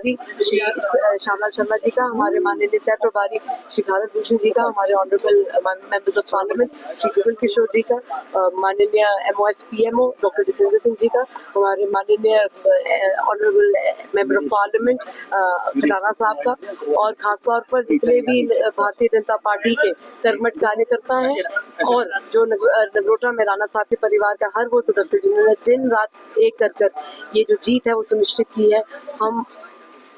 प्रभारी श्री श्यामलाल शर्मा जी का, हमारे माननीय सह प्रभारी श्री भारत भूषण जी का, हमारे honourable members of parliament Shri Jugal Kishore ji का, माननीय MOS PMO doctor Jitendra Singh ji का, हमारे माननीय honourable member of parliament Khatana साहब का, और खासतौर पर जितने भी भारतीय जनता पार्टी के कर्मठ कार्यकर्ता हैं और जो नगरोटा में राणा साहब के परिवार का हर वो सदस्य जिन्होंने दिन रात एक कर ये जो जीत है वो सुनिश्चित की है। हम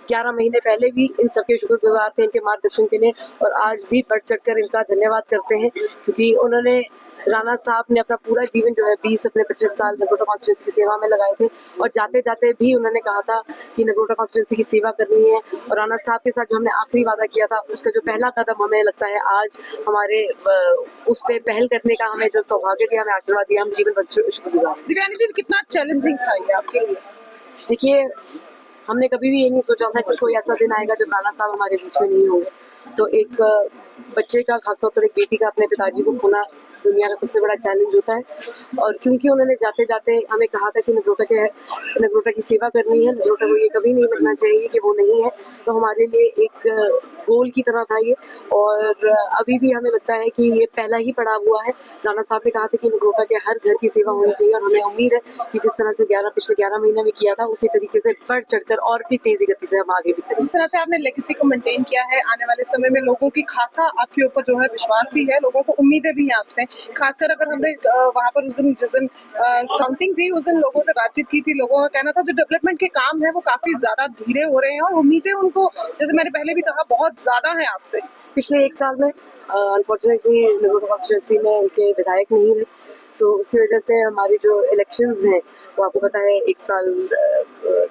11 महीने पहले भी इन सबके शुक्रगुजार थे इनके मार्गदर्शन के लिए, और आज भी बढ़ चढ़कर इनका धन्यवाद करते हैं, क्योंकि उन्होंने राणा साहब ने अपना पूरा जीवन जो है 20 अपने 25 साल नगरोटा कॉन्स्टिट्यूंसी की सेवा में लगाए थे, और जाते जाते भी उन्होंने कहा था कि नगरोटा कॉन्स्टिट्यूंसी की सेवा करनी है। और राणा साहब के साथ जो हमने आखिरी वादा किया था उसका जो पहला कदम हमें लगता है आज हमारे उस पे पहल करने का हमें जो सौभाग्य दिया, हमें आशीर्वाद दिया, हम जीवन भर शुक्रगुजार। दिव्यानी जी, कितना चैलेंजिंग था ये आपके लिए? देखिए, हमने कभी भी ये नहीं सोचा था कि कोई ऐसा दिन आएगा जब राणा साहब हमारे बीच में नहीं होंगे। तो एक बच्चे का, खासतौर पर एक बेटी का अपने पिताजी को खोना दुनिया का सबसे बड़ा चैलेंज होता है, और क्योंकि उन्होंने जाते जाते हमें कहा था कि नगरोटा की सेवा करनी है, नगरोटा को ये कभी नहीं लगना चाहिए कि वो नहीं है, तो हमारे लिए एक गोल की तरह था ये। और अभी भी हमें लगता है कि ये पहला ही पड़ा हुआ है। राणा साहब ने कहा था कि नगरोटा के हर घर की सेवा होनी चाहिए, और हमें उम्मीद है कि जिस तरह से पिछले 11 महीने में किया था उसी तरीके से बढ़ चढ़कर और भी तेजी गति से हम आगे भी करें। जिस तरह से आपने लेगेसी को मेंटेन किया है, आने वाले समय में लोगों की खासा आपके ऊपर जो है विश्वास भी है, लोगों को उम्मीदें भी हैं आपसे। खासकर अगर हमने वहाँ पर जिस दिन काउंटिंग थी उस दिन लोगों से बातचीत की थी, लोगों का कहना था जो डेवलपमेंट के काम है वो काफी ज्यादा धीरे हो रहे हैं, और उम्मीदें उनको, जैसे मैंने पहले भी कहा, बहुत ज्यादा है आपसे। पिछले 1 साल में अनफॉर्चुनेटली नगरोटा कॉन्स्टिट्यूंसी में उनके विधायक नहीं रहे, तो उसकी वजह से हमारी जो इलेक्शंस हैं वो आपको पता है 1 साल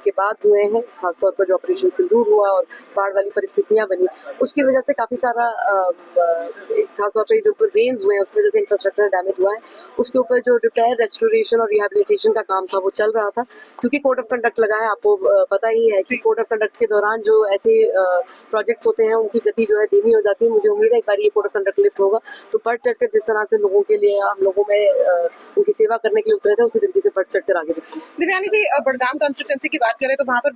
के बाद हुए हैं। खासतौर पर जो ऑपरेशन सिंदूर हुआ और बाढ़ वाली परिस्थितियां बनी, उसकी वजह से काफ़ी सारा खासतौर पर जो रेन्स हुए हैं उसकी वजह से इंफ्रास्ट्रक्चर डैमेज हुआ है। उसके ऊपर जो रिपेयर, रेस्टोरेशन और रिहेबिलिटेशन का काम था वो चल रहा था, क्योंकि कोड ऑफ कंडक्ट लगा है। आपको पता ही है कि कोड ऑफ कंडक्ट के दौरान जो ऐसे प्रोजेक्ट्स होते हैं उनकी गति जो है धीमी हो जाती है। मुझे उम्मीद है एक बार ये कोड ऑफ कंडक्ट लिफ्ट होगा तो बढ़ चढ़कर जिस तरह से लोगों के लिए हम लोगों में उनकी सेवा करने के लिए उतरे थे उसी तरीके से बढ़ चढ़कर आगे बढ़ेंगे। दिव्यानी जी, बड़गाम कॉन्स्टिट्यूंसी की बात करें तो वहाँ पर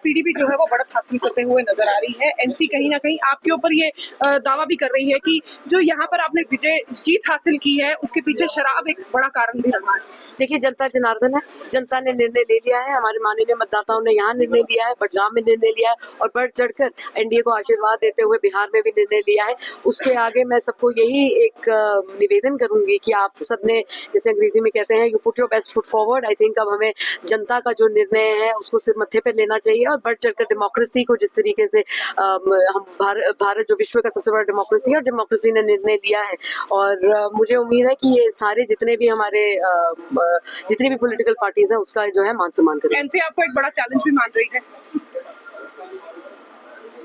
PDP जो है वो बढ़त हासिल करते हुए नजर आ रही है। NC कहीं ना कहीं आपके ऊपर ये दावा भी कर रही है कि जो यहाँ पर आपने जीत हासिल की है उसके पीछे शराब एक बड़ा कारण भी रहा है। देखिए, जनता जनार्दन है, जनता ने निर्णय ले लिया है, हमारे माननीय मतदाताओं ने यहाँ निर्णय लिया है, बड़गाम में निर्णय लिया है, और बढ़ चढ़कर NDA को आशीर्वाद देते हुए बिहार में भी निर्णय लिया है। उसके आगे मैं सबको यही एक निवेदन करूंगी कि आप सबने, जैसे अंग्रेजी में कहते हैं, you put your best foot forward. I think अब हमें जनता का जो निर्णय है उसको सिर मत्थे पर लेना चाहिए, और बढ़ चढ़कर डेमोक्रेसी को, जिस तरीके से हम भारत जो विश्व का सबसे बड़ा डेमोक्रेसी है, और डेमोक्रेसी ने निर्णय लिया है। और मुझे उम्मीद है कि ये सारे जितने भी हमारे जितनी भी पॉलिटिकल पार्टीज हैं उसका जो है मान सम्मान करें। NC आपको एक बड़ा चैलेंज भी मान रही है।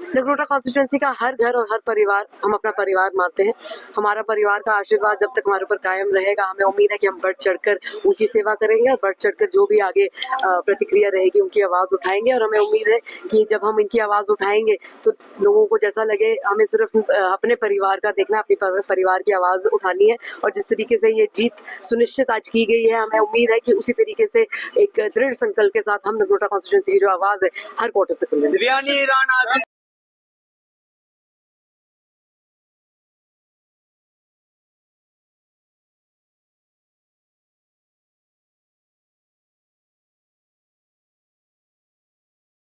नगरोटा कॉन्स्टिट्यूंसी का हर घर और हर परिवार हम अपना परिवार मानते हैं। हमारा परिवार का आशीर्वाद जब तक हमारे ऊपर कायम रहेगा, हमें उम्मीद है कि हम बढ़ चढ़कर उनकी सेवा करेंगे, और बढ़ चढ़कर जो भी आगे प्रतिक्रिया रहेगी उनकी आवाज़ उठाएंगे। और हमें उम्मीद है कि जब हम इनकी आवाज़ उठाएंगे तो लोगों को जैसा लगे हमें सिर्फ अपने परिवार का देखना, अपने परिवार की आवाज़ उठानी है। और जिस तरीके से ये जीत सुनिश्चित आज की गई है, हमें उम्मीद है कि उसी तरीके से एक दृढ़ संकल्प के साथ हम नगरोटा कॉन्स्टिट्यूंसी की जो आवाज़ है हर क्वार्टर से खुलेंगे।